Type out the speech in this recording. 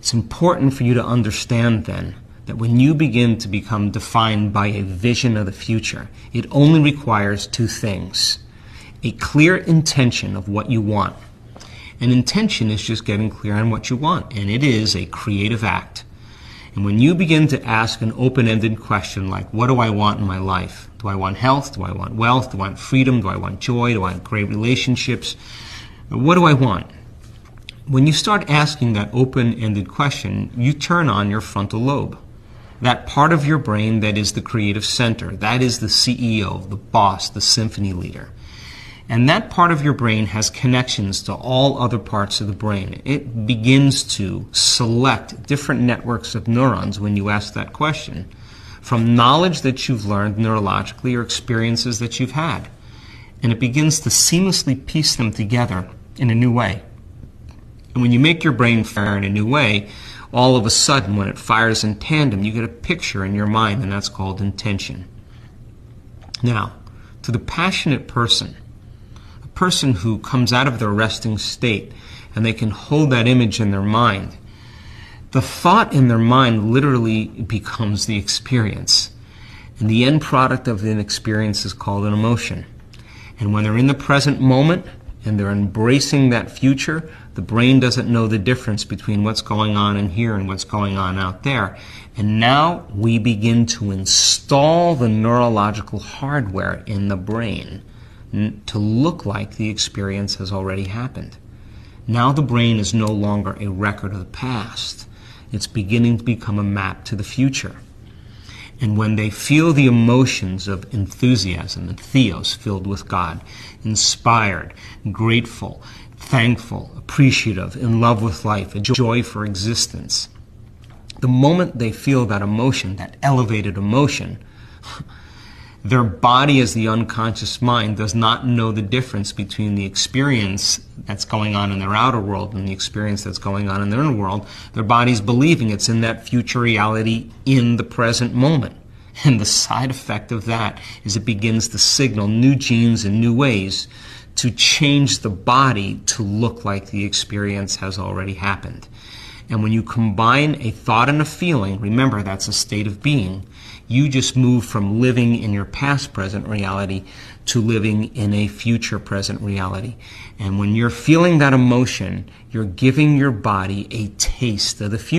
It's important for you to understand then that when you begin to become defined by a vision of the future, it only requires two things: a clear intention of what you want. An intention is just getting clear on what you want, and it is a creative act. And when you begin to ask an open-ended question like, what do I want in my life? Do I want health? Do I want wealth? Do I want freedom? Do I want joy? Do I want great relationships? What do I want? When you start asking that open-ended question, you turn on your frontal lobe. That part of your brain that is the creative center, that is the CEO, the boss, the symphony leader. And that part of your brain has connections to all other parts of the brain. It begins to select different networks of neurons when you ask that question, from knowledge that you've learned neurologically or experiences that you've had. And it begins to seamlessly piece them together in a new way. And when you make your brain fire in a new way, all of a sudden, when it fires in tandem, you get a picture in your mind, and that's called intention. Now, to the passionate person who comes out of their resting state and they can hold that image in their mind, the thought in their mind literally becomes the experience. And the end product of an experience is called an emotion. And when they're in the present moment and they're embracing that future, the brain doesn't know the difference between what's going on in here and what's going on out there. And now we begin to install the neurological hardware in the brain to look like the experience has already happened. Now the brain is no longer a record of the past. It's beginning to become a map to the future. And when they feel the emotions of enthusiasm and theos, filled with God, inspired, grateful, thankful, appreciative, in love with life, a joy for existence, the moment they feel that emotion, that elevated emotion, their body as the unconscious mind does not know the difference between the experience that's going on in their outer world and the experience that's going on in their inner world. Their body's believing it's in that future reality in the present moment. And the side effect of that is it begins to signal new genes and new ways to change the body to look like the experience has already happened. And when you combine a thought and a feeling, remember that's a state of being, you just move from living in your past present reality to living in a future present reality. And when you're feeling that emotion, you're giving your body a taste of the future.